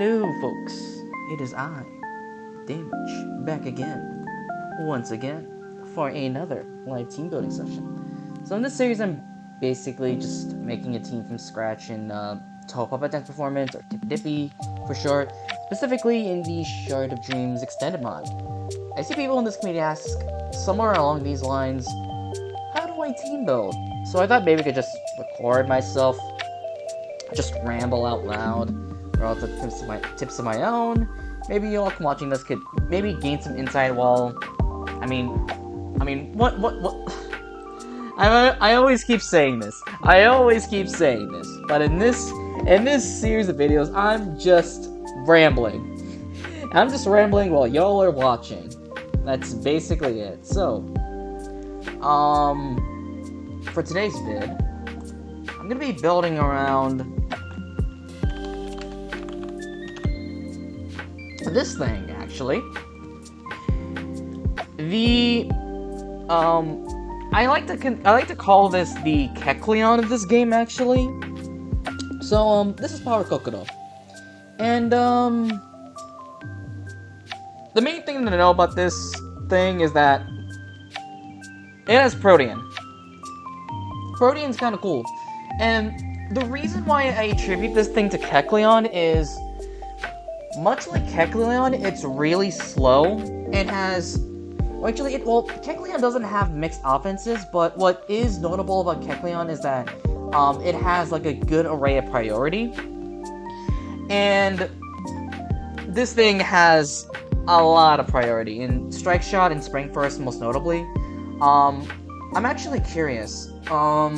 Hello, folks. It is I, Damage, back again, once again, for another live team building session. So in this series, I'm basically just making a team from scratch in Tall Puppet Dance Performance, or TPDP for short, specifically in the Shard of Dreams extended mod. I see people in this community ask, somewhere along these lines, how do I team build? So I thought maybe I could just record myself, just ramble out loud, or all the tips of my own. Maybe you all watching this could maybe gain some insight while, I mean, what? I always keep saying this. But in this series of videos, I'm just rambling. I'm just rambling while y'all are watching. That's basically it. So, for today's vid, I'm gonna be building around this thing, actually. I like to call this the Kecleon of this game, actually. So, this is Power Kokoro. And, the main thing to know about this thing is that it has Protean. Protean's kind of cool. And the reason why I attribute this thing to Kecleon is, much like Kecleon, it's really slow. It has... Well, Kecleon doesn't have mixed offenses, but what is notable about Kecleon is that it has like a good array of priority. And this thing has a lot of priority in Strike Shot and Spring First, most notably. I'm actually curious. Oh,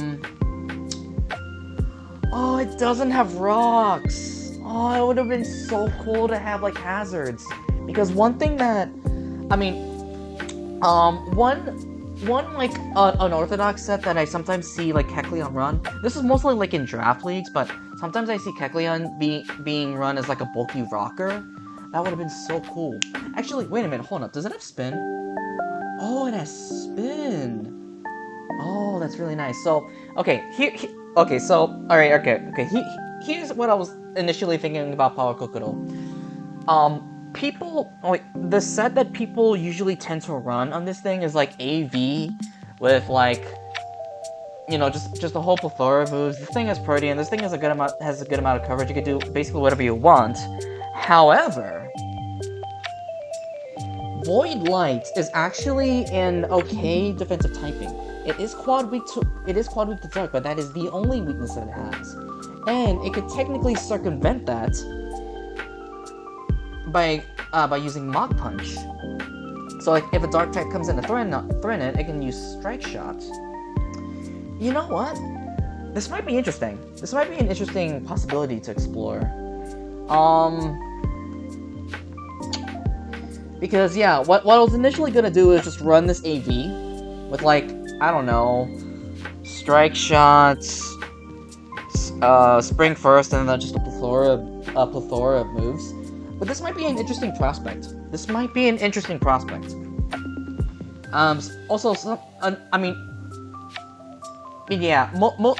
it doesn't have rocks. Oh, it would have been so cool to have like hazards. Because one thing that, one like unorthodox set that I sometimes see like Kecleon run. This is mostly like in draft leagues, but sometimes I see Kecleon being run as like a bulky rocker. That would have been so cool. Actually, wait a minute, hold up. Does it have spin? Oh, it has spin. Oh, that's really nice. So, okay, here's what I was initially thinking about Power Kokoro. The set that people usually tend to run on this thing is like AV with like, just a whole plethora of moves. This thing has Protean. This thing has a good amount of coverage. You can do basically whatever you want. However, Void Light is actually an okay defensive typing. It is quad weak to Dark, but that is the only weakness that it has. And it could technically circumvent that by using Mach Punch. So like if a Dark type comes in to threaten it, it can use Strike Shot. You know what? This might be interesting. This might be an interesting possibility to explore. Because yeah, what I was initially gonna do is just run this AV with like, I don't know, Strike Shots, Spring First, and then just a plethora of moves. But this might be an interesting prospect.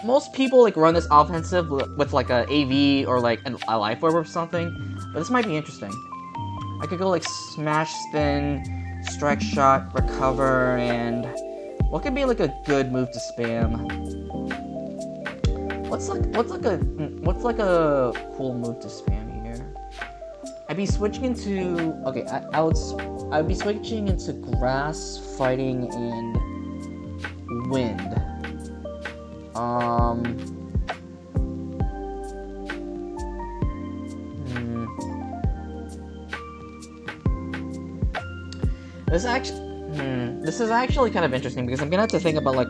Most people like run this offensive with like a AV or like a Life Orb or something. But this might be interesting. I could go like Smash Spin, Strike Shot, Recover, and what could be like a good move to spam? What's like a cool move to spam here? I'd be switching into I'd be switching into Grass, Fighting, and Wind. This is actually kind of interesting because I'm gonna have to think about like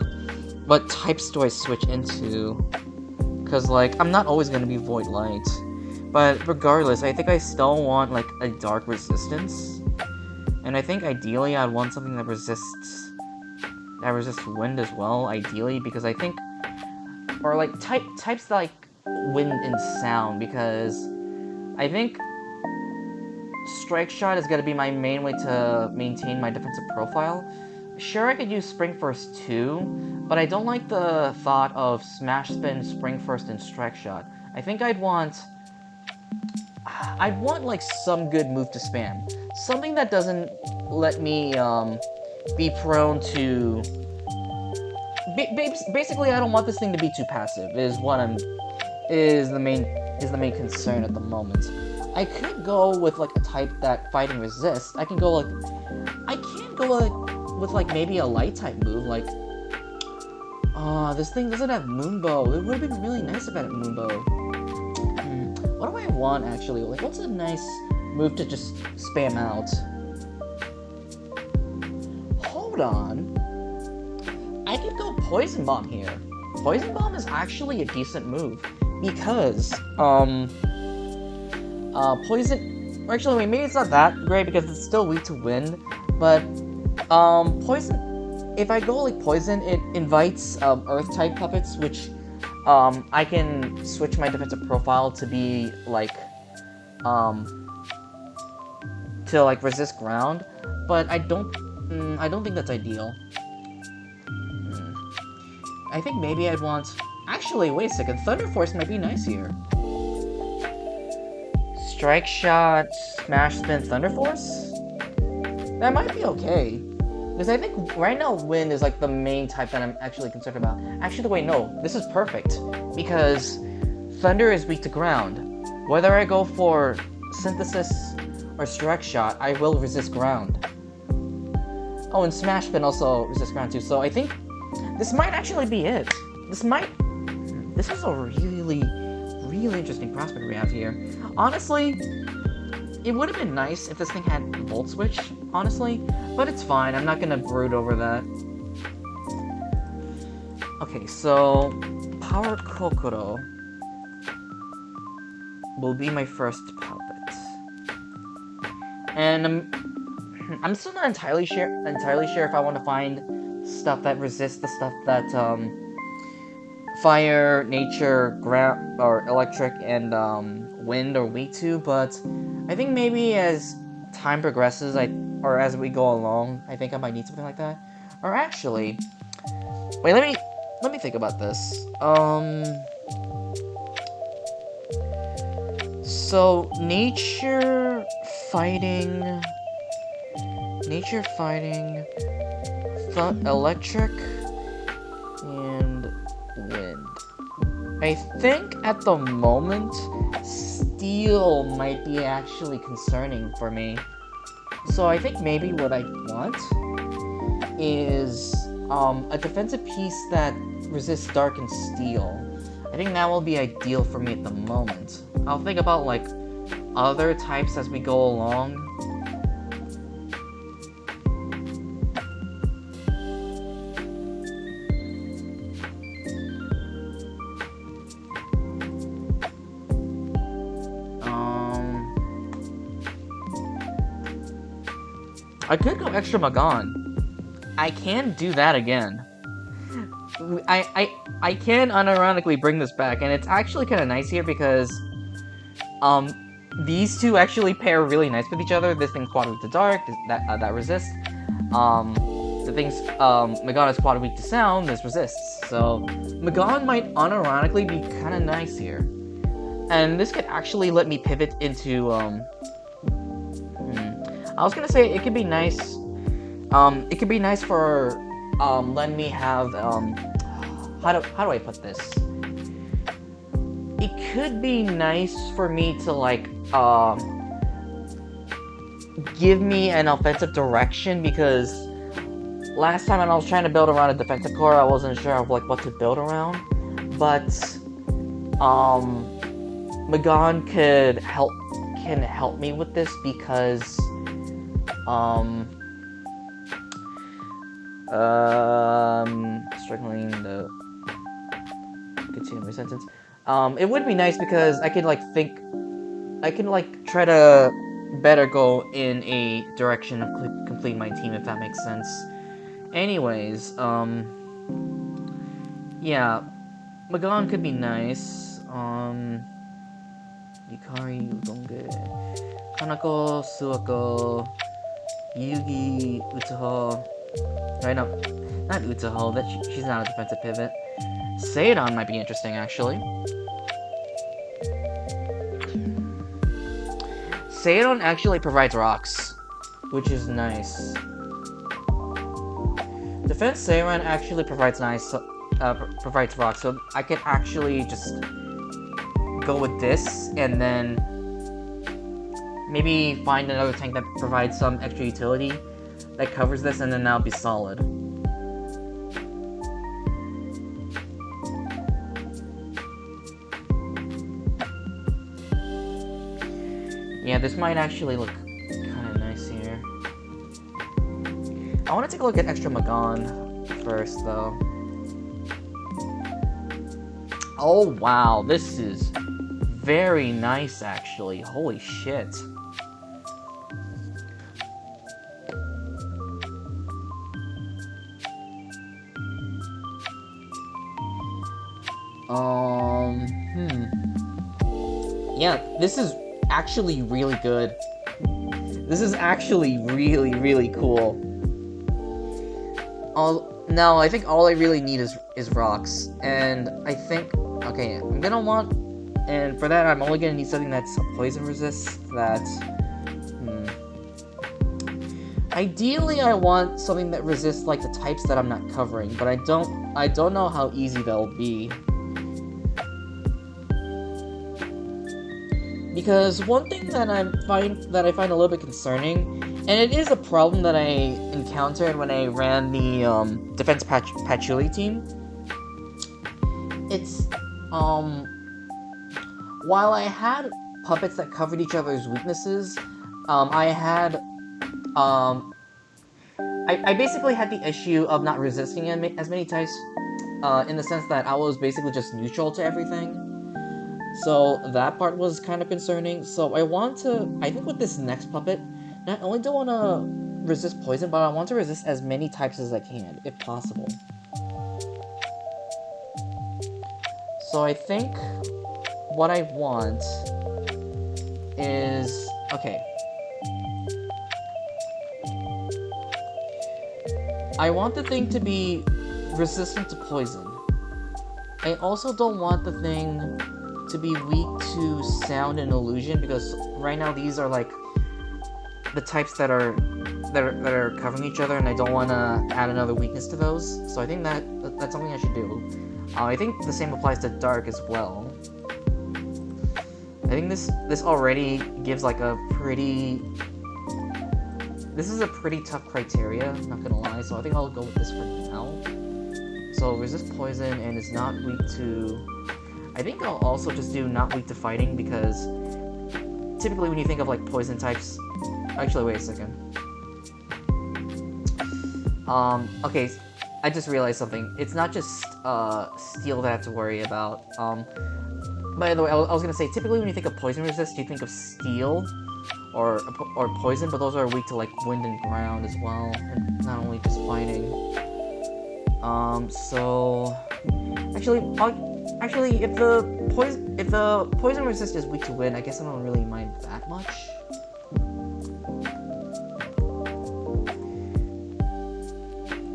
what types do I switch into, because like I'm not always gonna be Void Light, but regardless, I think I still want like a Dark Resistance, and I think ideally I'd want something that resists Wind as well, ideally, because I think, or like types like Wind and Sound, because I think Strike Shot is going to be my main way to maintain my defensive profile. Sure, I could use Spring First too, but I don't like the thought of Smash Spin, Spring First, and Strike Shot. I think I'd want I want like some good move to spam. Something that doesn't let me be prone to. Basically, I don't want this thing to be too passive. Is the main concern at the moment. I could go with like a type that fighting resists. I can go with like maybe a light type move like. This thing doesn't have Moonbow. It would have been really nice if it had Moonbow. What do I want actually? Like, what's a nice move to just spam out? Hold on. I could go Poison Bomb here. Poison Bomb is actually a decent move because Poison. Actually, wait, maybe it's not that great because it's still weak to wind, but Poison. If I go like Poison, it invites Earth-type puppets, which I can switch my defensive profile to be like to like resist ground, but I don't think that's ideal. I think maybe I'd want. Actually, wait a second. Thunder Force might be nice here. Strike Shot, Smash Spin, Thunder Force. That might be okay. Because I think right now Wind is like the main type that I'm actually concerned about. Actually, wait, no. This is perfect. Because Thunder is weak to ground. Whether I go for Synthesis or Strike Shot, I will resist ground. Oh, and Smash Spin also resists ground too. So I think this might actually be it. This is a really, really interesting prospect we have here. Honestly, it would have been nice if this thing had Volt Switch, honestly, but it's fine. I'm not gonna brood over that. Okay, so Power Kokoro will be my first puppet, and I'm still not entirely sure if I want to find stuff that resists the stuff that fire, nature, ground, or electric, and wind are weak to, but I think maybe as time progresses, or as we go along, I think I might need something like that. Or actually, wait, let me think about this. So nature fighting, electric, and wind. I think at the moment, steel might be actually concerning for me. So I think maybe what I want is a defensive piece that resists dark and steel. I think that will be ideal for me at the moment. I'll think about like other types as we go along. I could go extra Magon. I can do that again. I can unironically bring this back, and it's actually kind of nice here because these two actually pair really nice with each other. This thing's quad weak to dark, that resists. The thing's Magon is quad weak to sound, this resists. So Magon might unironically be kind of nice here, and this could actually let me pivot into I was gonna say it could be nice. It could be nice for letting me have how do I put this? It could be nice for me to like give me an offensive direction, because last time when I was trying to build around a defensive core, I wasn't sure of like what to build around. But Magon can help me with this because struggling to continue my sentence. It would be nice because I could try to better go in a direction of complete my team, if that makes sense. Anyways, yeah, Magon could be nice. Yukari, Udonge, Kanako, Suako, Yugi, Utsuho. Right, no, not Utsuho, she's not a defensive pivot. Seidon might be interesting, actually. Seidon actually provides rocks, which is nice. Defense Seiran actually provides provides rocks, so I can actually just go with this and then maybe find another tank that provides some extra utility that covers this, and then that'll be solid. Yeah, this might actually look kind of nice here. I want to take a look at extra Magon first, though. Oh wow, this is very nice, actually. Holy shit. Yeah, this is actually really good. This is actually really, really cool. Now, I think all I really need is rocks. And I think, okay, I'm gonna want, and for that I'm only gonna need something that's poison resist, that, Ideally I want something that resists like the types that I'm not covering, but I don't know how easy they'll be. Because one thing that I find a little bit concerning, and it is a problem that I encountered when I ran the defense patchouli team. It's while I had puppets that covered each other's weaknesses, I basically had the issue of not resisting as many types, in the sense that I was basically just neutral to everything. So that part was kind of concerning. So I think with this next puppet, not only do I want to resist poison, but I want to resist as many types as I can, if possible. So I think what I want is, okay. I want the thing to be resistant to poison. I also don't want the thing to be weak to sound and illusion, because right now these are like the types that are covering each other, and I don't want to add another weakness to those. So I think that's something I should do. I think the same applies to dark as well. I think this already gives like a pretty. This is a pretty tough criteria, not gonna lie. So I think I'll go with this for now. So resist poison and is not weak to. I think I'll also just do not weak to fighting, because typically when you think of like poison types, actually wait a second. Okay, I just realized something. It's not just steel that I have to worry about. By the way, I was gonna say, typically when you think of poison resist, you think of steel or poison, but those are weak to like wind and ground as well, and not only just fighting. So actually, if the poison resist is weak to wind, I guess I don't really mind that much.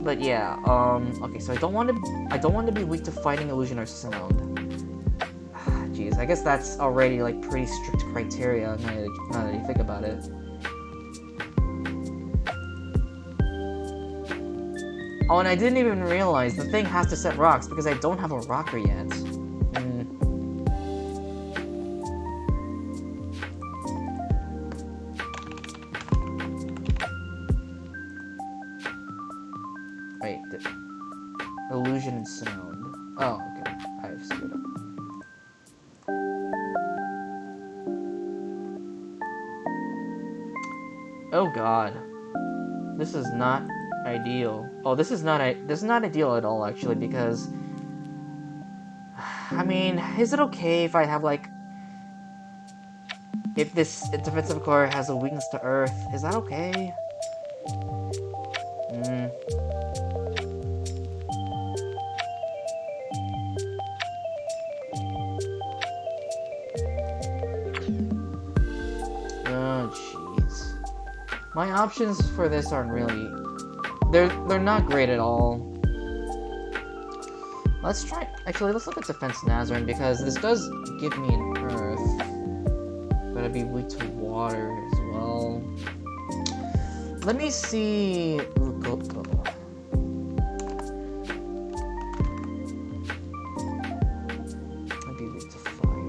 But yeah, okay, so I don't want to be weak to fighting, illusion, or sound. Jeez, I guess that's already like pretty strict criteria now that you think about it. Oh, and I didn't even realize the thing has to set rocks because I don't have a rocker yet. Wait, illusion and sound. Oh, okay. I've screwed up. Oh god. This is not ideal. Oh, this is not ideal at all, actually, because I mean, is it okay if I have like, if this defensive core has a weakness to earth? Is that okay? Oh jeez. My options for this aren't really. They're not great at all. Let's try. Actually, let's look at Defense Nazarene, because this does give me an earth. but I'd be weak to water as well. Let me see. I'd be weak to fire.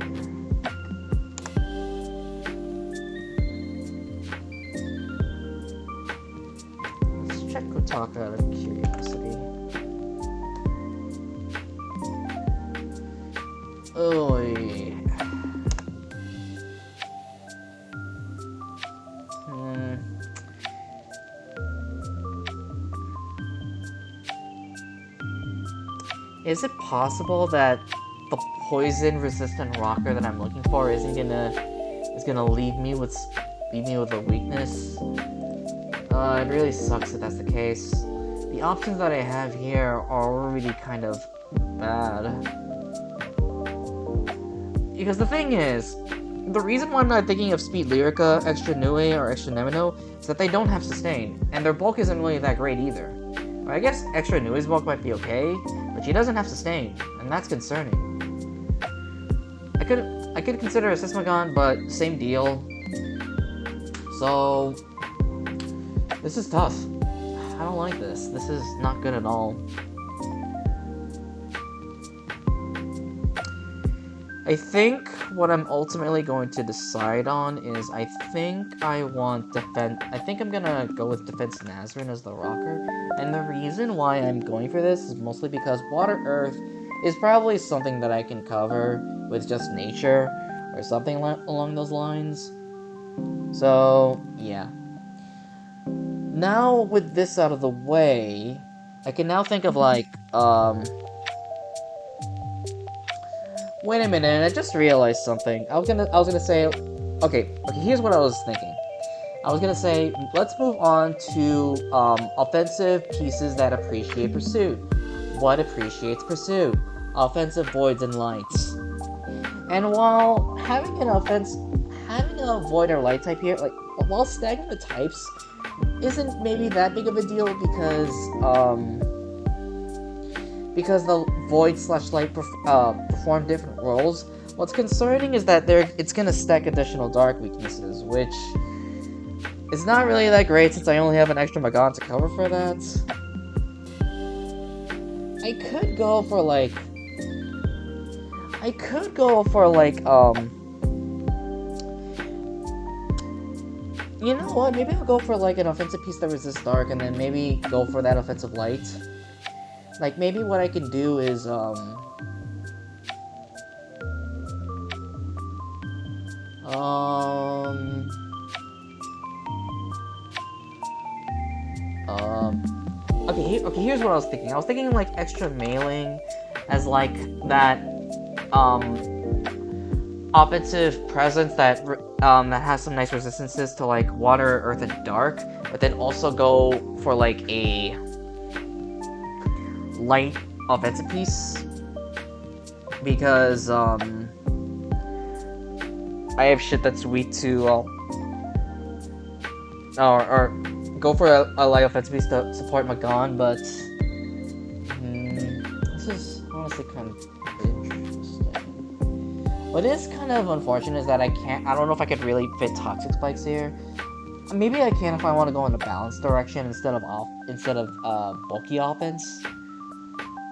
Let's check Kotaka out of curiosity. Oh, yeah. Is it possible that the poison-resistant rocker that I'm looking for is gonna leave me with a weakness? It really sucks if that's the case. The options that I have here are already kind of bad. Because the thing is, the reason why I'm not thinking of Speed Lyrica, Extra Nue, or Extra Nemino is that they don't have sustain, and their bulk isn't really that great either. I guess Extra Nue's bulk might be okay, but she doesn't have sustain, and that's concerning. I could consider a Sismagon, but same deal. So this is tough. I don't like this. This is not good at all. I think what I'm ultimately going to decide on is I think I'm gonna go with Defense Nazarene as the rocker. And the reason why I'm going for this is mostly because Water Earth is probably something that I can cover with just nature or something along those lines. So, yeah. Now, with this out of the way, I can now think of, like, wait a minute, I just realized something. I was gonna say, okay, here's what I was thinking. I was gonna say, let's move on to, offensive pieces that appreciate pursuit. What appreciates pursuit? Offensive voids and lights. And while having a void or light type here, like, while stacking the types isn't maybe that big of a deal because the void / light perform different roles. What's concerning is that it's gonna stack additional dark weaknesses, which is not really that great since I only have an extra Magon to cover for that. I could go for like, you know what, maybe I'll go for like an offensive piece that resists dark and then maybe go for that offensive light. Like, maybe what I can do is, okay, here's what I was thinking. I was thinking, like, extra mailing as, like, that, offensive presence that has some nice resistances to, like, water, earth, and dark, but then also go for, like, a light offensive piece, because I have shit that's weak to or go for a light offensive piece to support Magon, but this is honestly kind of interesting. What is kind of unfortunate is that I don't know if I could really fit toxic spikes here. Maybe I can if I want to go in a balanced direction instead of bulky offense.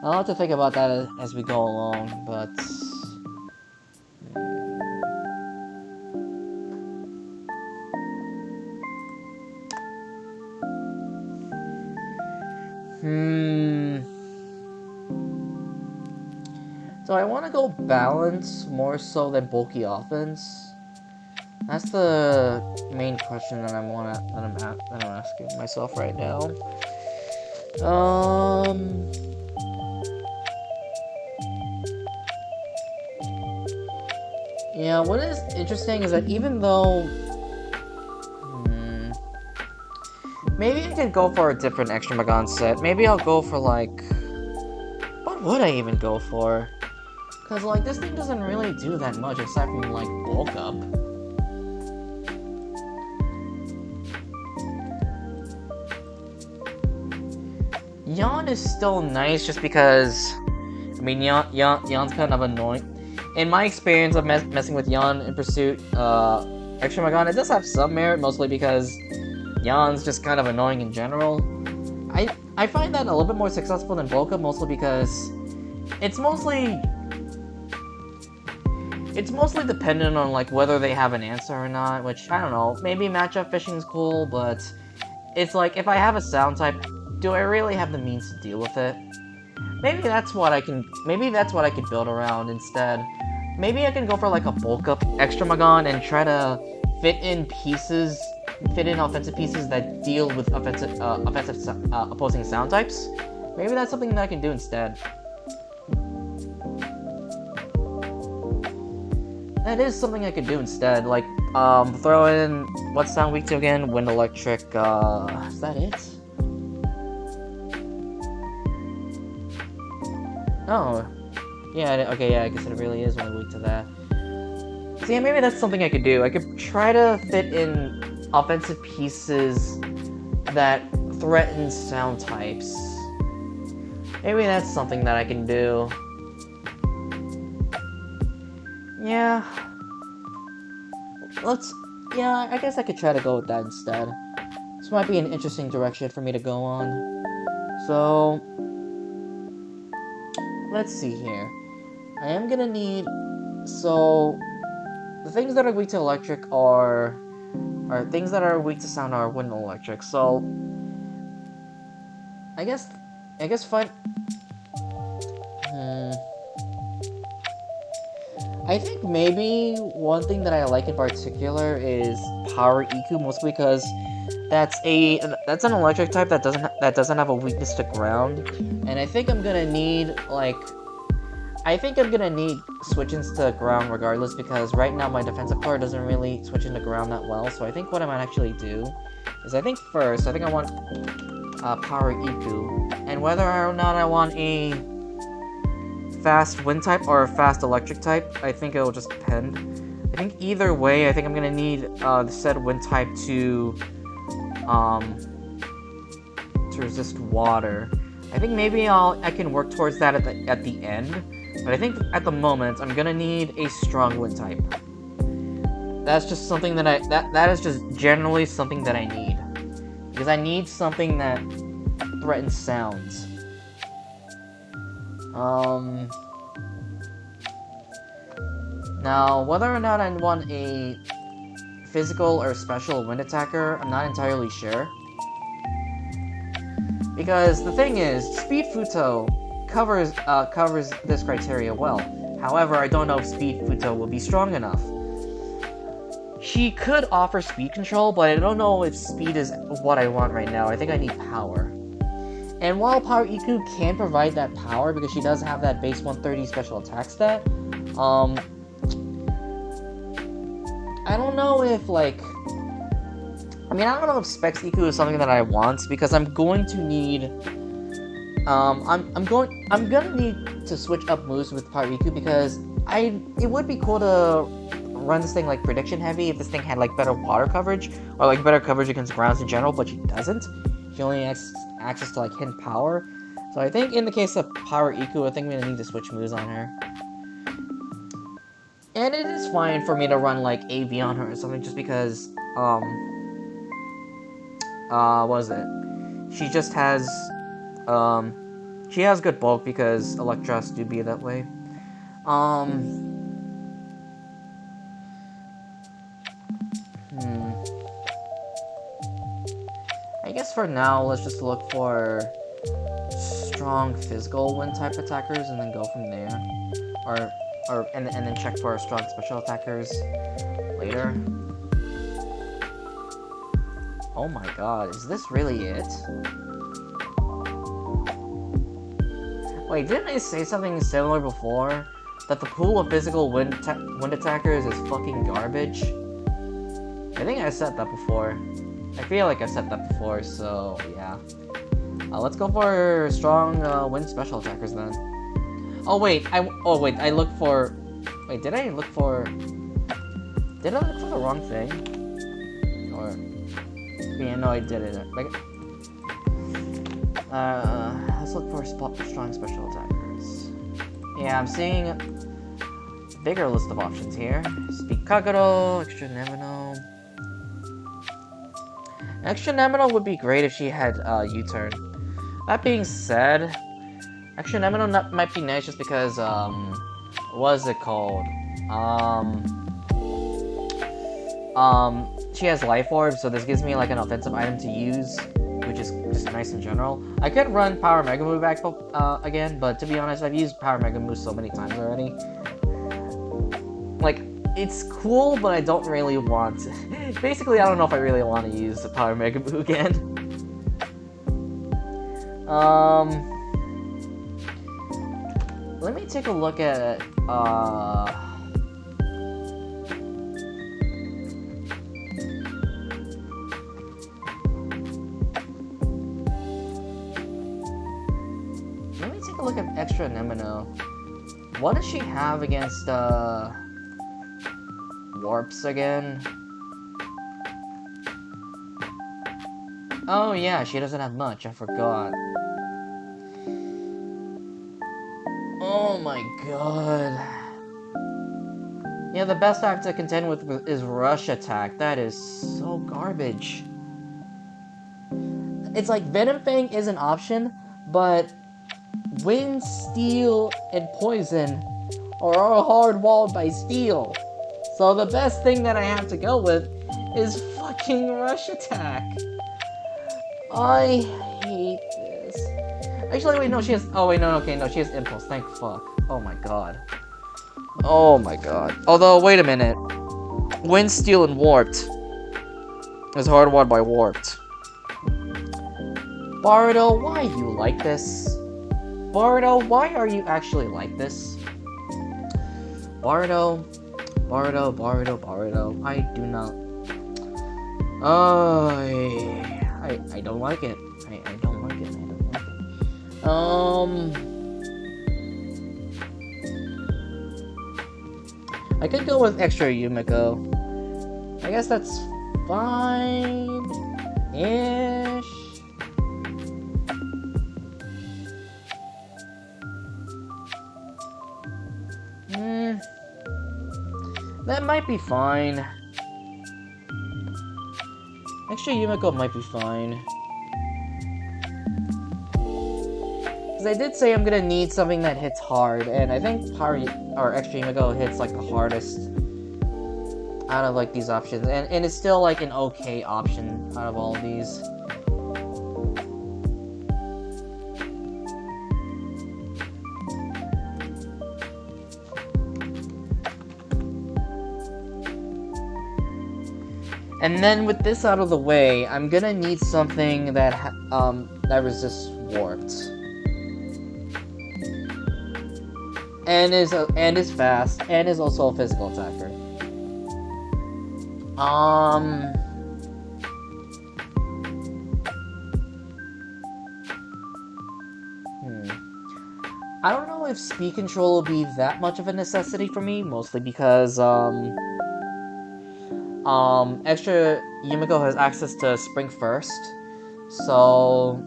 I'll have to think about that as we go along, but so I want to go balance more so than bulky offense. That's the main question that I'm asking myself right now. Yeah, what is interesting is that even though maybe I could go for a different extra Magon set. Maybe I'll go for, like, what would I even go for? Because, like, this thing doesn't really do that much aside from, like, bulk up. Yawn is still nice just because, I mean, Yawn's kind of annoying. In my experience of messing with Yawn in Pursuit, Extramagon, it does have some merit, mostly because Yan's just kind of annoying in general. I find that a little bit more successful than Bulk Up, mostly because it's mostly dependent on like whether they have an answer or not, which I don't know. Maybe matchup fishing is cool, but it's like if I have a sound type, do I really have the means to deal with it? Maybe that's what I could build around instead. Maybe I can go for like a Bulk Up Extramagon and try to fit in offensive pieces that deal with opposing sound types. Maybe that's something that I can do instead. That is something I could do instead, like, throw in, what's sound weak to again? Wind Electric, is that it? Oh, yeah, okay, yeah, I guess it really is only weak to that. So yeah, maybe that's something I could do. I could try to fit in offensive pieces that threaten sound types. Maybe that's something that I can do. Yeah. Yeah, I guess I could try to go with that instead. This might be an interesting direction for me to go on. So, let's see here. I am gonna need... So, the things that are weak to electric are things that are weak to sound are wind and electric. So, I guess fine. I think maybe one thing that I like in particular is Power EQ, mostly because that's an electric type that doesn't have a weakness to ground, and I think I'm gonna need switch-ins to ground regardless, because right now my defensive core doesn't really switch into ground that well. So I think what I might actually do is I want Power EQ, and whether or not I want a fast wind type or a fast electric type, I think it will just depend. I think either way, I think I'm gonna need the said wind type to resist water. I think maybe I can work towards that at the end, but I think at the moment I'm gonna need a strong wind type. That's just something that that is just generally something that I need, because I need something that threatens sounds. Now, whether or not I want a physical or special wind attacker, I'm not entirely sure. Because the thing is, Speed Futo covers this criteria well. However, I don't know if Speed Futo will be strong enough. She could offer speed control, but I don't know if speed is what I want right now. I think I need power. And while Power EQ can provide that power, because she does have that base 130 special attack stat, I don't know if, like... I mean, I don't know if Specs EQ is something that I want, because I'm going to need... I'm gonna need to switch up moves with Power EQ, because it would be cool to run this thing like prediction heavy if this thing had like better water coverage, or like better coverage against grounds in general, but she doesn't. She only has access to like hidden power. So I think in the case of Power EQ, I think I'm gonna need to switch moves on her. And it is fine for me to run like AV on her or something, just because what was it? She just has she has good bulk because Electros do be that way. I guess for now, let's just look for strong physical wind type attackers and then go from there. And then check for strong special attackers later. Oh my god, is this really it? Wait, didn't I say something similar before? That the pool of physical wind attackers is fucking garbage? I think I said that before. I feel like I said that before, so yeah. Let's go for strong wind special attackers then. Oh wait, I looked for... Wait, did I look for the wrong thing? Or... Yeah, no, I didn't. Like... let's look for strong special attackers. Yeah, I'm seeing bigger list of options here. Speak Kokoro, extra Nemino. Extra Nemino would be great if she had U-turn. That being said, extra Nemino might be nice just because, what is it called? She has Life Orb, so this gives me like an offensive item to use, which is just nice in general. I could run Power Mega Move back again, but to be honest, I've used Power Mega Move so many times already. Like, it's cool, but I don't really want to. Basically, I don't know if I really want to use the Power Mega Move again. Let me take a look at, let me take a look at extra Nemino. What does she have against, warps again? Oh yeah, she doesn't have much, I forgot. Oh my god. Yeah, the best attack to contend with is Rush Attack. That is so garbage. It's like Venom Fang is an option, but Wind, Steel, and Poison are all hard-walled by Steel. So the best thing that I have to go with is fucking Rush Attack. I hate this. Actually, wait, no, she has... Oh, wait, no, okay, no, she has Impulse. Thank fuck. Oh my god. Oh my god. Although, wait a minute. Wind, Steel, and Warped is hard-walled by Warped. Bardo, why are you like this? Bardo, why are you actually like this? Bardo, I do not... I don't like it. I don't like it. I could go with extra Yumiko. I guess that's fine-ish. That might be fine. Extra Yumiko might be fine. Because I did say I'm gonna need something that hits hard, and I think Extra Yumiko hits like the hardest out of like these options, and it's still like an okay option out of all of these. And then with this out of the way, I'm gonna need something that that resists warped, and is fast, and is also a physical attacker. I don't know if speed control will be that much of a necessity for me, mostly because extra Yumiko has access to Spring First, so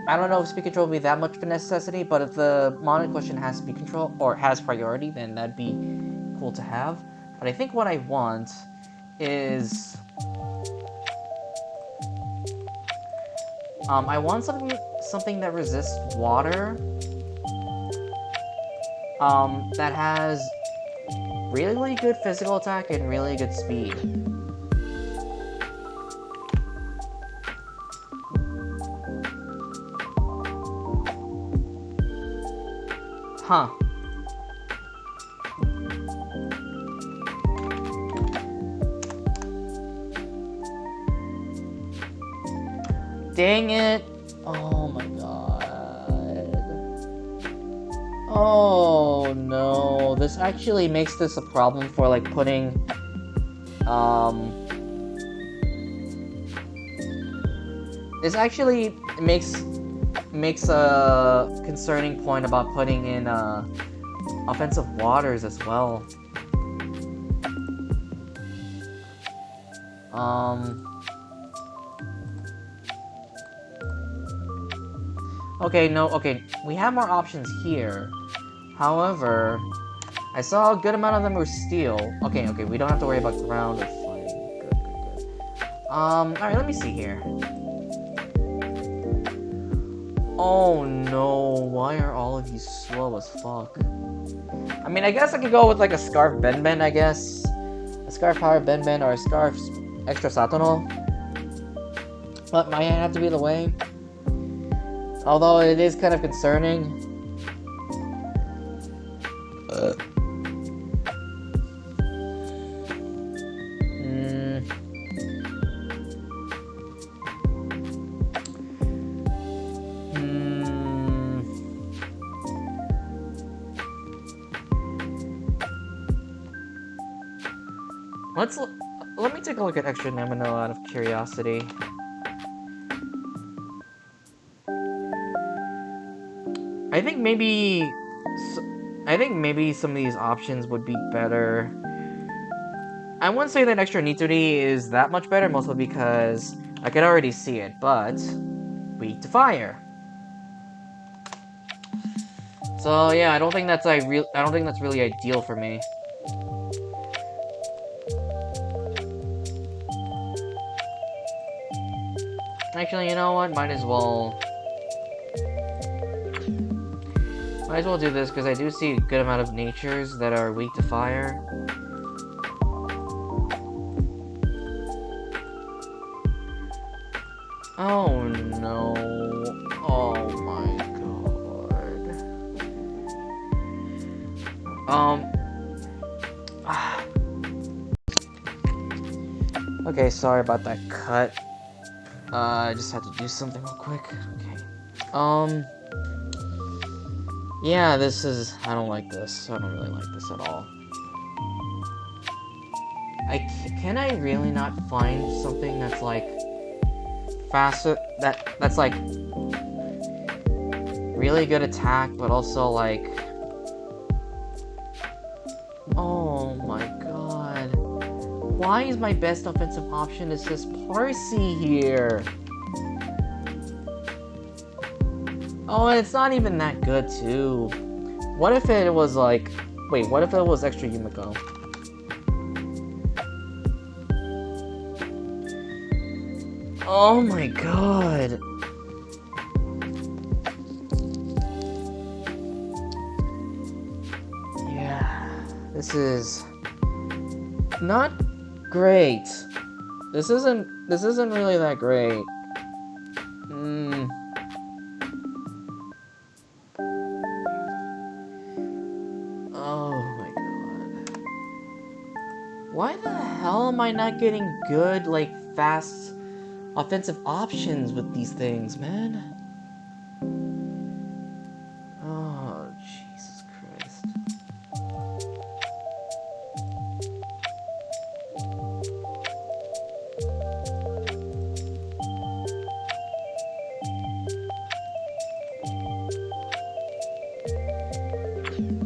I don't know if speed control will be that much of a necessity, but if the mon in question has speed control, or has priority, then that'd be cool to have. But I think what I want is... I want something that resists water, that has really good physical attack and really good speed. Huh. Dang it. Oh my god. Oh no. This actually makes this a problem for like putting this actually makes a concerning point about putting in offensive waters as well. Okay, no, okay, we have more options here. However, I saw a good amount of them were steel. Okay, we don't have to worry about ground or fighting. Good. Alright, let me see here. Oh no, why are all of you slow as fuck? I mean, I guess I could go with like a Scarf Ben, I guess. A Scarf Power Ben or a Scarf Extra Satono. But might have to be the way. Although it is kind of concerning. Let me take a look at Extra Namino out of curiosity. I think maybe some of these options would be better. I wouldn't say that Extra Nitori is that much better, mostly because I could already see it, but weak to fire. So yeah, I don't think that's really ideal for me. Actually, you know what? Might as well do this, because I do see a good amount of natures that are weak to fire. Oh no. Oh my god. Okay, sorry about that cut. I just had to do something real quick. Okay. Yeah, I don't like this. I don't really like this at all. Can I really not find something that's like faster, that's like really good attack, but also like, oh my god, why is my best offensive option is this Parsi here? Oh, and it's not even that good too. What if it was like, wait, what if it was Extra Yumiko? Oh my god. Yeah, this is not great. This isn't really that great. Oh my god. Why the hell am I not getting good, like, fast offensive options with these things, man? Oh, Jesus Christ.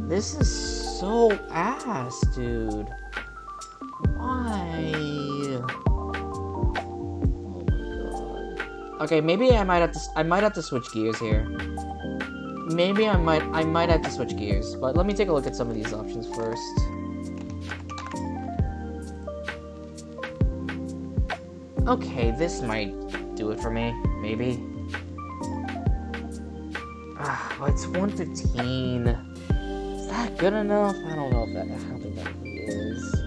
This is so ass, dude. Why? Okay, maybe I might have to switch gears here. Maybe I might have to switch gears, but let me take a look at some of these options first. Okay, this might do it for me, maybe. But it's 115. Is that good enough? I don't know if that. I don't think that really is.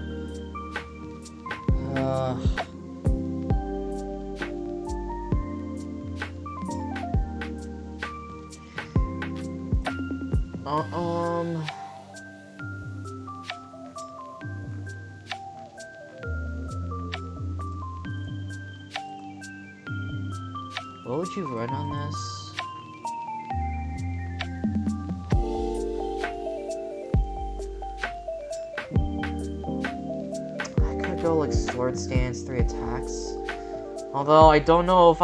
What would you run on this? I could go like sword stance, 3 attacks. Although I don't know if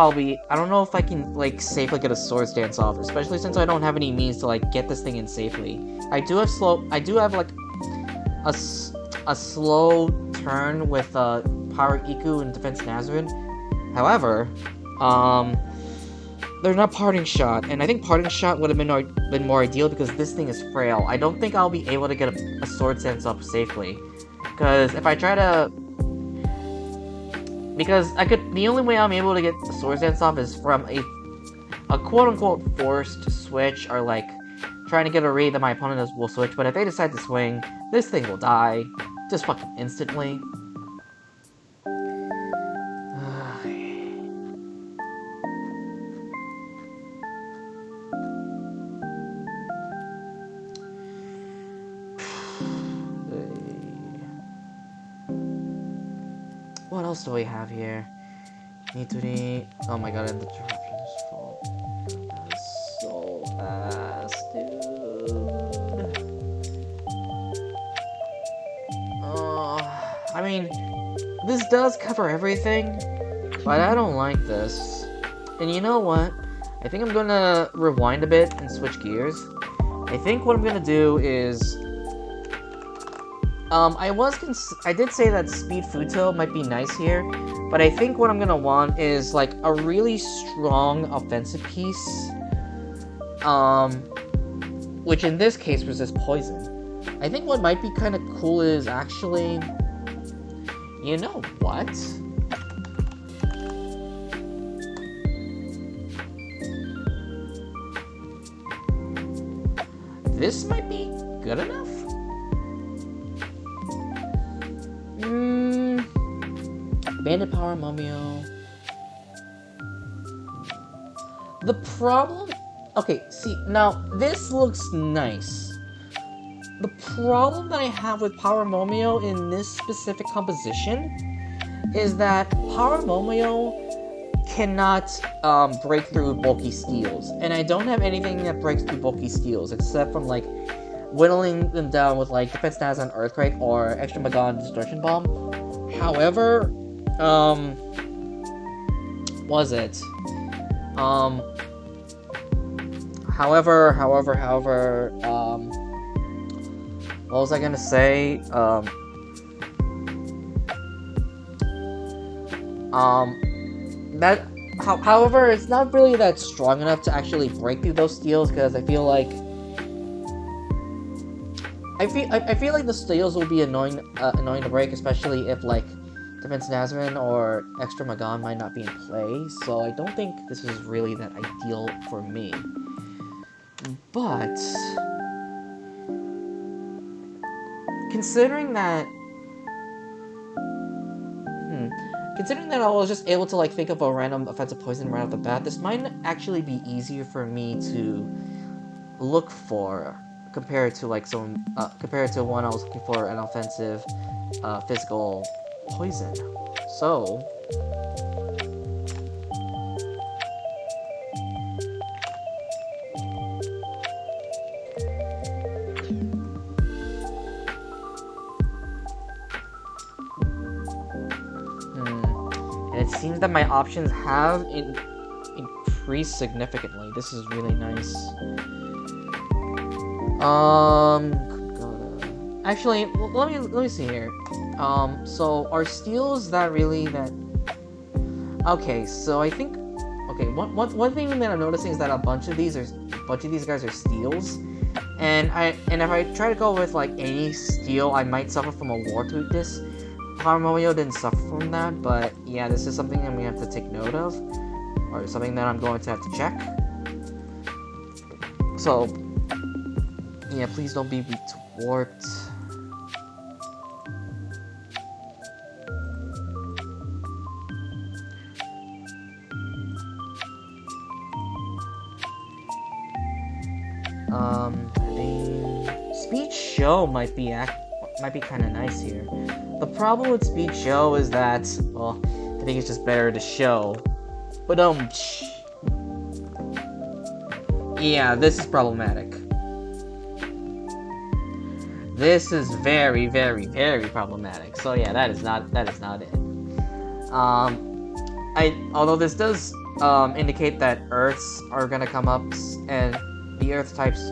I can like safely get a sword stance off, especially since I don't have any means to like get this thing in safely. I do have like a slow turn with Power Iku and Defense Nazarene. However, they're not parting shot, and I think parting shot would have been more ideal because this thing is frail. I don't think I'll be able to get a sword stance up safely, because if I try to, the only way I'm able to get a sword stance off is from a quote-unquote forced switch, or like trying to get a read that my opponent will switch. But if they decide to swing, this thing will die just fucking instantly. What else do we have here? Nituri. Oh my god, and the disruption is full. That is so fast, dude. I mean, this does cover everything, but I don't like this. And you know what? I think I'm gonna rewind a bit and switch gears. I think what I'm gonna do is I did say that Speed Futo might be nice here, but I think what I'm gonna want is like a really strong offensive piece, which in this case resists poison. I think what might be kind of cool is actually, you know what? This might be good enough? Bandit Power Momio. The problem... Okay, see, now, this looks nice. The problem that I have with Power Momio in this specific composition is that Power Momio cannot break through bulky steels. And I don't have anything that breaks through bulky steels, except from, like, whittling them down with, like, Defense Naz on Earthquake or Extra Magon Destruction Bomb. However... what was I gonna say? However, it's not really that strong enough to actually break through those steels, because I feel like the steels will be annoying to break, especially if, like, Defense Nazman or Extra Magon might not be in play, so I don't think this is really that ideal for me. But considering that I was just able to, like, think of a random offensive poison right off the bat, this might actually be easier for me to look for compared to when I was looking for an offensive physical poison. So and it seems that my options have increased significantly. This is really nice. Actually, let me see here. So are steels that really that... Okay, so I think... Okay, one thing that I'm noticing is that a bunch of these guys are steels. And if I try to go with, like, any steel, I might suffer from a war weakness. Power Momio didn't suffer from that, but yeah, this is something that we have to take note of. Or something that I'm going to have to check. So, yeah, please don't be weak to warped. Speed Show might be kind of nice here. The problem with Speed Show is that, well, I think it's just better to show. But yeah, this is problematic. This is very, very, very problematic. So yeah, that is not it. Although this does indicate that Earths are gonna come up, and the Earth types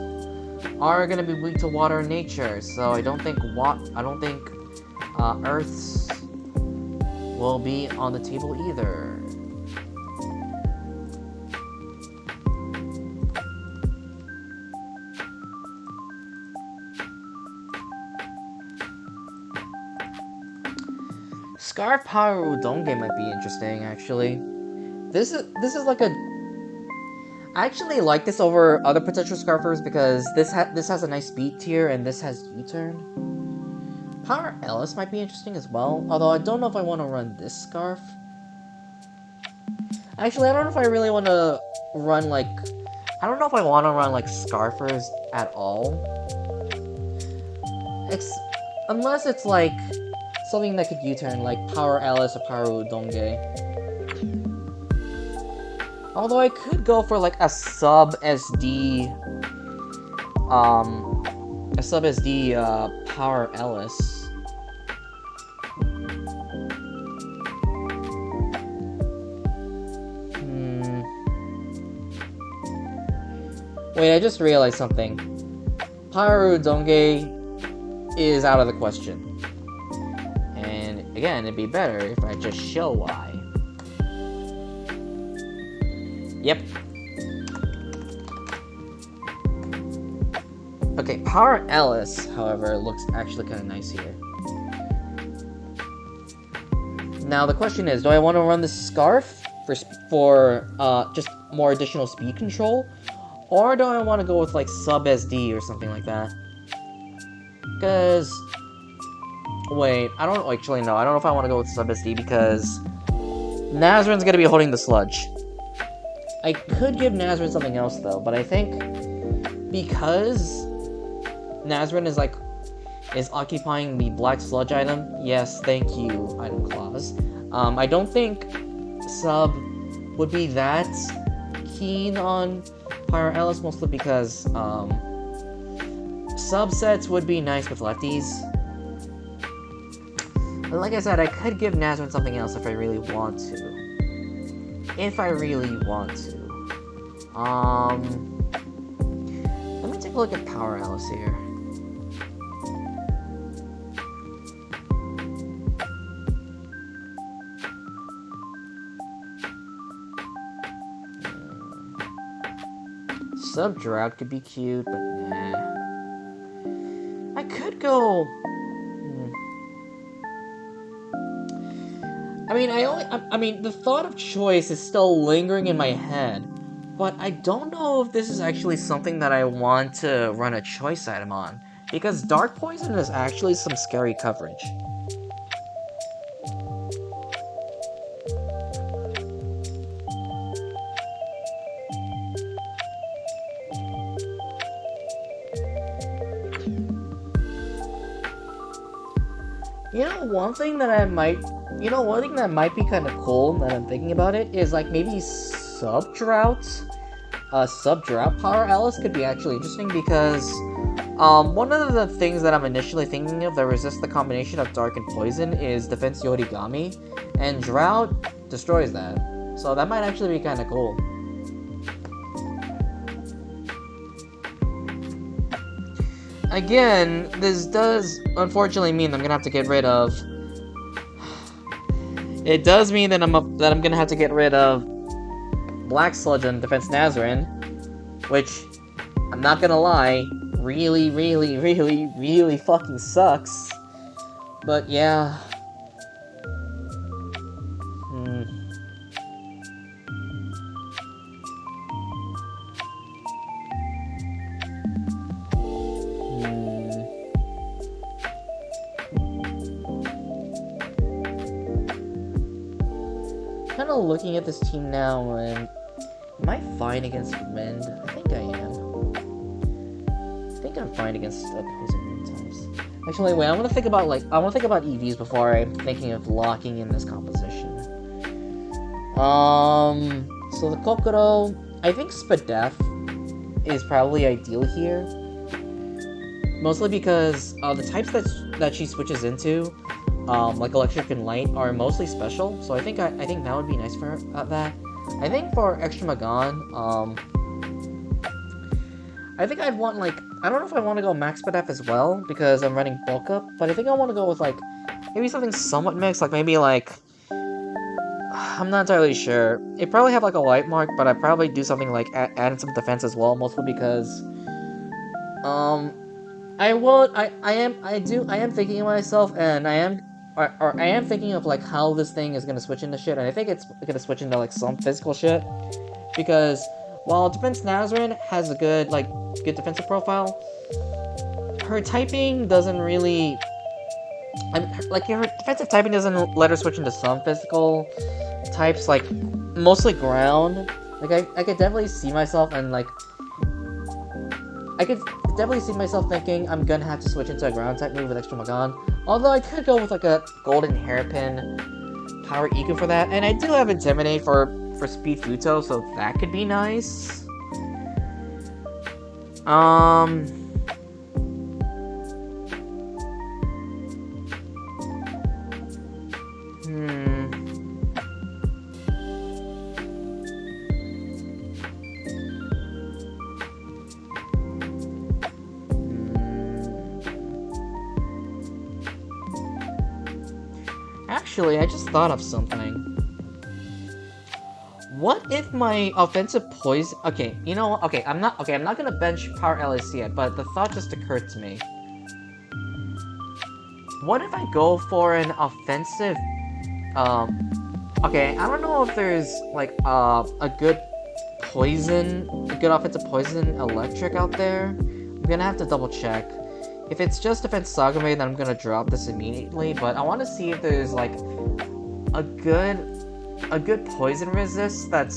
are gonna be weak to water in nature. So I don't think Earths will be on the table either. Scarf Power Udonge might be interesting, actually. This is like a... I actually like this over other potential Scarfers because this has a nice speed tier and this has U-turn. Power Ellis might be interesting as well, although I don't know if I want to run this Scarf. Actually, I don't know if I really want to run, like... I don't know if I want to run, like, Scarfers at all. Unless it's, like, something that could U-turn, like Power Alice or Power Udonge. Although I could go for, like, a sub-SD... Power Alice. Wait, I just realized something. Power Udonge is out of the question. And again, it'd be better if I just show why. Yep. Okay, Power Alice, however, looks actually kind of nice here. Now the question is, do I want to run this Scarf for just more additional speed control? Or do I want to go with, like, sub-SD or something like that? Because... Wait, I don't actually know. I don't know if I want to go with sub-SD because... Nazrin's going to be holding the sludge. I could give Nazrin something else, though, but I think... Because... Nazrin is occupying the black sludge item. Yes, thank you, item clause. I don't think sub would be that keen on Power Alice, mostly because subsets would be nice with lefties. But like I said, I could give Nazrin something else if I really want to. Let me take a look at Power Alice here. Sub-Drought could be cute, but nah. I could go... I mean, the thought of choice is still lingering in my head, but I don't know if this is actually something that I want to run a choice item on, because Dark Poison is actually some scary coverage. One thing that might be kind of cool that I'm thinking about it is, like, maybe Sub-Drought Power Alice could be actually interesting because one of the things that I'm initially thinking of that resists the combination of Dark and Poison is Defense Yorigami, and Drought destroys that. So that might actually be kind of cool. Again, this does unfortunately mean I'm gonna have to get rid of... It does mean that I'm gonna have to get rid of Black Sludge and Defense Nazrin, which, I'm not gonna lie, really fucking sucks. But yeah. Kind of looking at this team now, and am I fine against wind? I think I am. I think I'm fine against opposing wind types. Actually, wait. I want to think about EVs before I'm thinking of locking in this composition. So the Kokoro, I think Spadef is probably ideal here. Mostly because the types that she switches into, like Electric and Light, are mostly special. So I think that would be nice for that. I think for Extra Magon, I think I'd want, like, I don't know if I want to go Max Spadef as well because I'm running bulk up, but I think I want to go with, like, maybe something somewhat mixed, like maybe like, I'm not entirely sure. It'd probably have like a light mark, but I'd probably do something like add some defense as well, mostly because I am thinking of myself, and I am or I am thinking of like how this thing is gonna switch into shit, and I think it's gonna switch into like some physical shit, because while Defense Nazarene has a good defensive profile, her typing doesn't really, like her defensive typing doesn't let her switch into some physical types, like mostly ground. Like I could definitely see myself and like I could definitely see myself thinking I'm gonna have to switch into a ground type move with Extra Magan. Although I could go with like a golden hairpin power Iku for that, and I do have Intimidate for Speed Futo, so that could be nice. Actually, I just thought of something. What if my offensive poison... Okay, you know what? Okay, I'm not gonna bench Power LAC yet, but the thought just occurred to me. What if I go for an offensive... Okay, I don't know if there's, like, a good offensive poison electric out there. I'm gonna have to double check. If it's just Defense Sagame, then I'm gonna drop this immediately, but I want to see if there's, like, a good poison resist that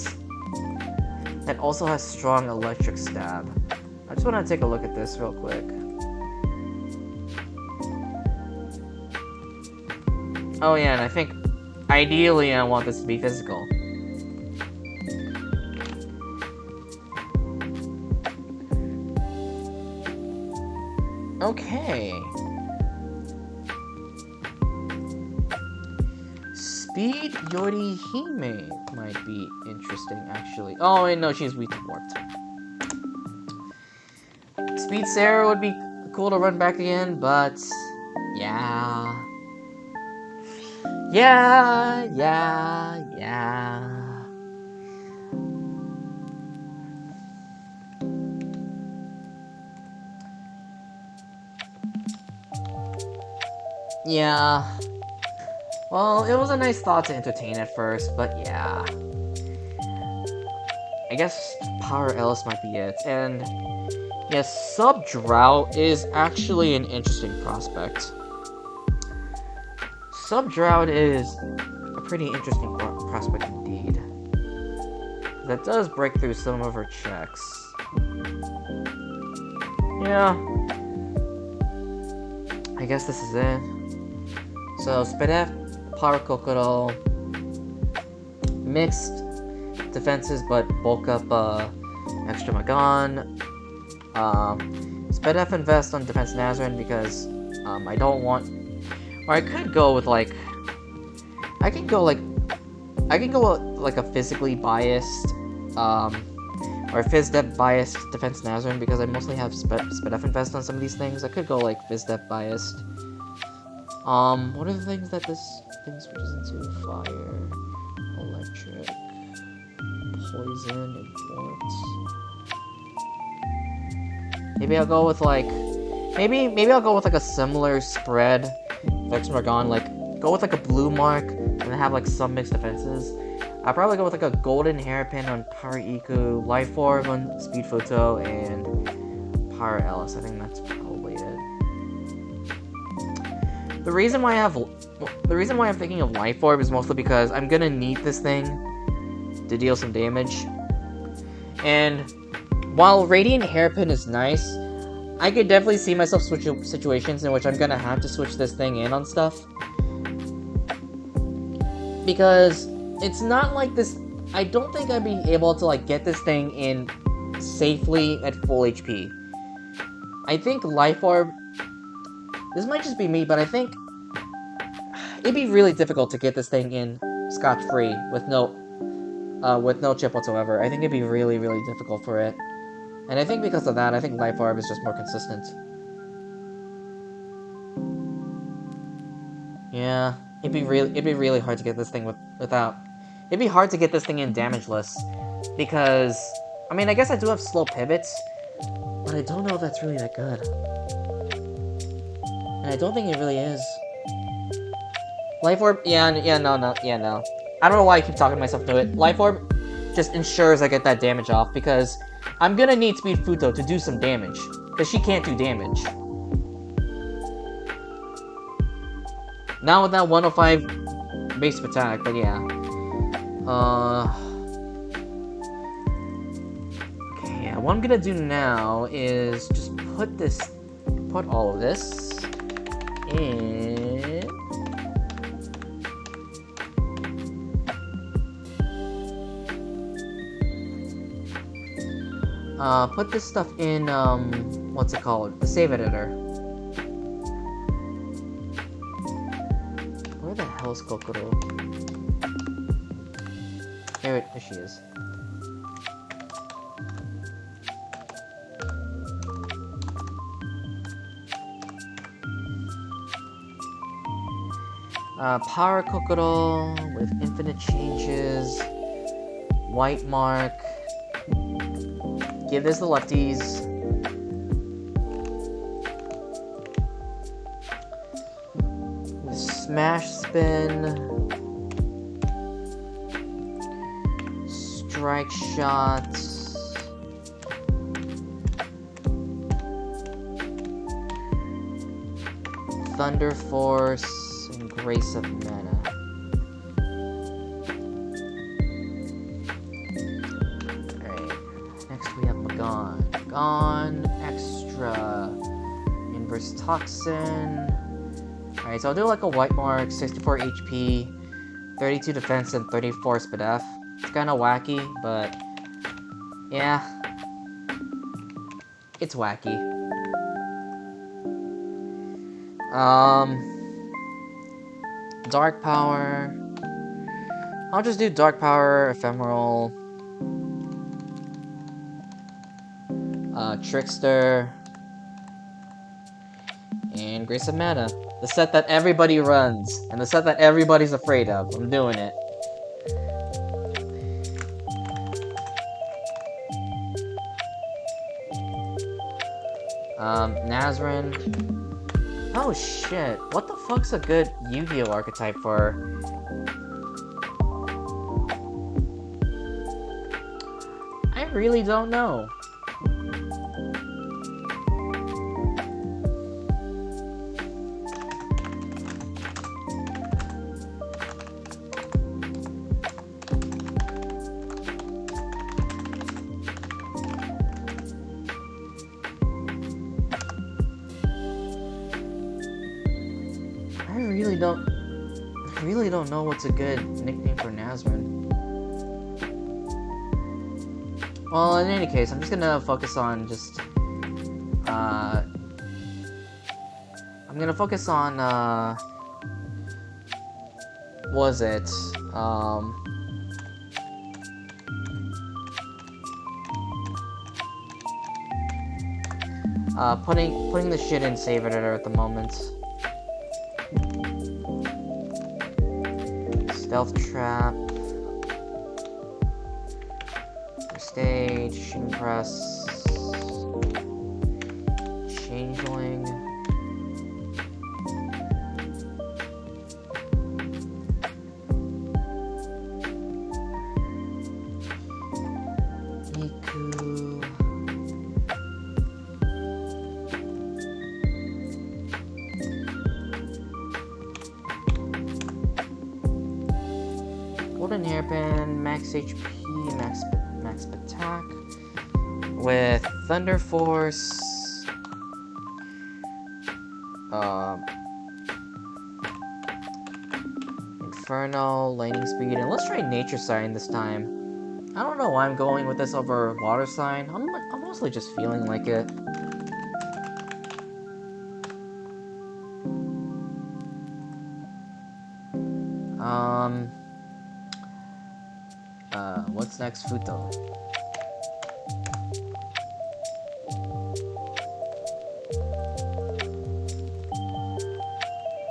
also has strong electric stab. I just want to take a look at this real quick. Oh yeah, and I think ideally I want this to be physical. Okay. Speed Yorihime might be interesting, actually. Oh, wait, no, she's weak to warped. Speed Sarah would be cool to run back again, but... Yeah. Yeah. Yeah. Well, it was a nice thought to entertain at first, but yeah. I guess Power Ellis might be it, and... yes, Sub-Drought is actually an interesting prospect. Sub-Drought is a pretty interesting prospect indeed. That does break through some of her checks. Yeah. I guess this is it. So, Spedef, Power Kokoro, mixed defenses, but bulk up Extra Magan. Spedef invest on Defense Nazarene because I don't want... Or I could go with like... I can go with like a physically biased or Phys-Dep biased Defense Nazarene because I mostly have Spedef invest on some of these things. I could go like Phys-Dep biased. What are the things that this thing switches into? Fire, electric, poison, and warmth. Maybe I'll go with like... Maybe I'll go with like a similar spread. Vex Margon, like go with like a blue mark and have like some mixed defenses. I'll probably go with like a golden hairpin on Power Iku, Life Orb on Speed Photo, and Power Ellis. I think that's probably it. The reason why I'm thinking of Life Orb is mostly because I'm gonna need this thing to deal some damage. And while Radiant Hairpin is nice, I could definitely see myself switch situations in which I'm gonna have to switch this thing in on stuff. Because it's not like this... I don't think I'd be able to like get this thing in safely at full HP. I think Life Orb... This might just be me, but I think it'd be really difficult to get this thing in scotch-free with no chip whatsoever. I think it'd be really, really difficult for it. And I think because of that, I think Life Orb is just more consistent. Yeah, it'd be really hard to get this thing without... It'd be hard to get this thing in damageless. Because, I mean, I guess I do have slow pivots, but I don't know if that's really that good. And I don't think it really is. Life Orb, yeah, no. I don't know why I keep talking to myself to it. Life Orb just ensures I get that damage off, because I'm gonna need Speed Futo to do some damage, because she can't do damage. Not with that 105 base attack, but yeah. Okay, yeah, what I'm gonna do now is just put all of this in... put this stuff in, what's it called? The save editor. Where the hell is Kokoro? There she is. Power Kokoro with infinite changes. White mark. Give this the lefties. Smash spin. Strike shot. Thunder Force and Grace of Mana. Gone, extra, inverse toxin. Alright, so I'll do like a white mark, 64 HP, 32 defense, and 34 speed F. It's kinda wacky, but yeah, it's wacky. Dark Power. I'll just do Dark Power, Ephemeral, Trickster, and Grace of Mana. The set that everybody runs, and the set that everybody's afraid of. I'm doing it. Nazrin. Oh shit, what the fuck's a good Yu-Gi-Oh archetype for? I really don't know. I really don't know what's a good nickname for Nazrin. Well, in any case, I'm just gonna focus on just, I'm gonna focus on, what was it? Putting the shit in save editor at the moment. Stealth Trap, Stage, Shooting Press, Changeling, Niku, Golden Hairpin, max HP, max attack, with Thunder Force, Inferno, Lightning Speed, and let's try Nature Sign this time. I don't know why I'm going with this over Water Sign. I'm mostly just feeling like it. What's next, Futo?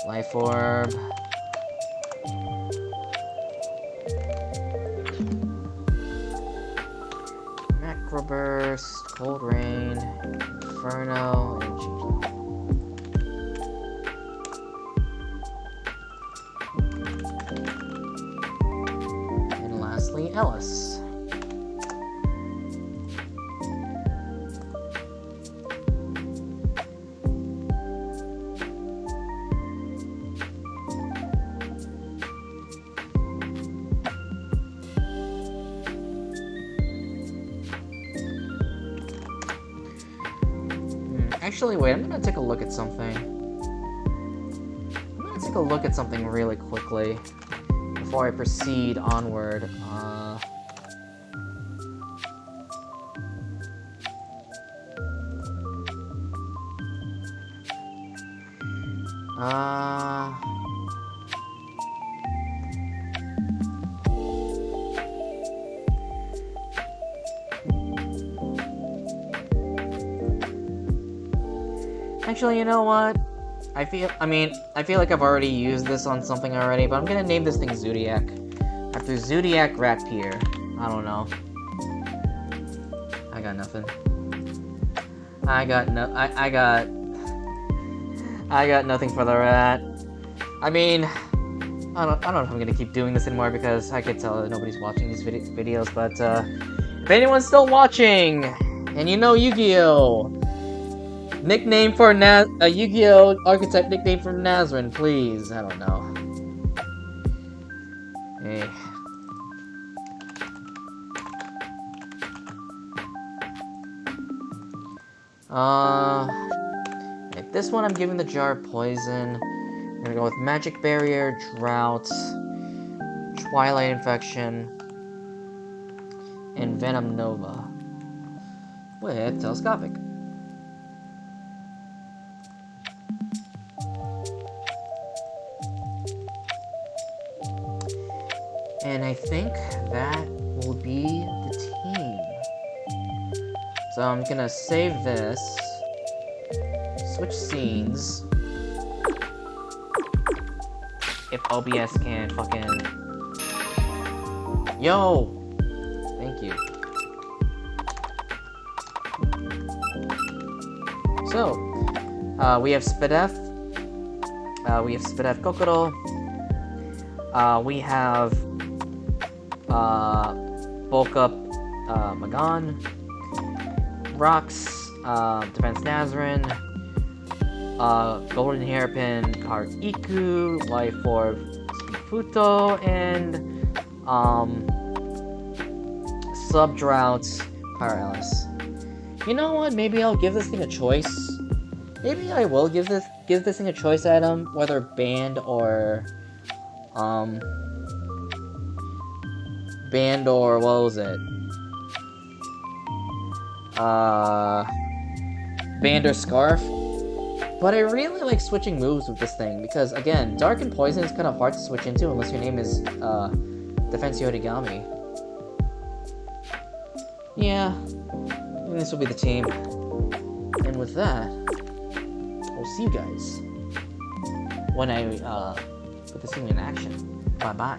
Life Orb. Macroburst, Cold Rain, Inferno, and Changeling. anything else. Actually, wait, I'm gonna take a look at something. I'm gonna take a look at something really quickly before I proceed onward. Actually, you know what? I feel like I've already used this on something already, but I'm gonna name this thing Zodiac. After Zodiac Rapier. I don't know. I got nothing. I got nothing for the rat. I mean, I don't know if I'm gonna keep doing this anymore because I could tell that nobody's watching these videos, but if anyone's still watching, and you know Yu-Gi-Oh! Nickname for a Yu-Gi-Oh! Archetype nickname for Nazrin, please. I don't know. Hey. Right, this one I'm giving the jar poison. I'm gonna go with Magic Barrier, Drought, Twilight Infection, and Venom Nova with Telescopic. And I think that will be the team. So I'm gonna save this, switch scenes, if OBS can fucking... Yo! Thank you. So, we have Spadef, Kokoro, we have Bulk Up Magan, Rocks, Defense Nazrin, Golden Hairpin Iku, Life Orb Futo, and Sub Droughts Paralysis. You know what? Maybe I'll give this thing a choice. Maybe I will give this thing a choice item, whether banned or what was it? Band or Scarf. But I really like switching moves with this thing because, again, Dark and Poison is kind of hard to switch into unless your name is Defense Yodigami. Yeah, I think this will be the team. And with that, I'll see you guys when I put this thing in action. Bye-bye.